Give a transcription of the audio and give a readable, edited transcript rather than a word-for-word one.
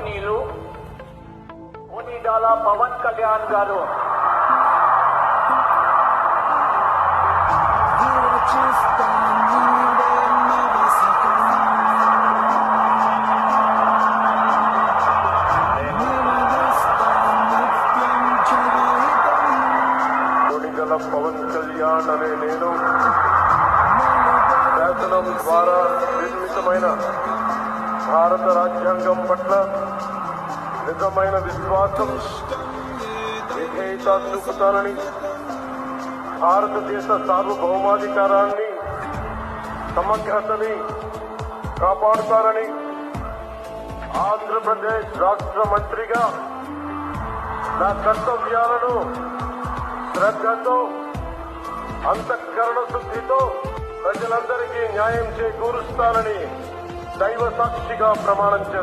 గౌరవనీయులు కొనిడాల పవన్ కళ్యాణ్ గారు కొనిడాల పవన్ కళ్యాణ్ అనే నేను శాసనం ద్వారా నిర్మితమైన భారత రాజ్యాంగం పట్ల నిజమైన విశ్వాసం విధేయత చూపుతానని, భారతదేశ సార్వభౌమాధికారాన్ని సమగ్రతని కాపాడుతానని ఆంధ్రప్రదేశ్ రాష్ట్ర మంత్రిగా నా కర్తవ్యాలను శ్రద్ధతో అంతఃకరణ శుద్ధితో ప్రజలందరికీ న్యాయం చేకూరుస్తానని దైవ సాక్షిగా ప్రమాణం చేస్తాను.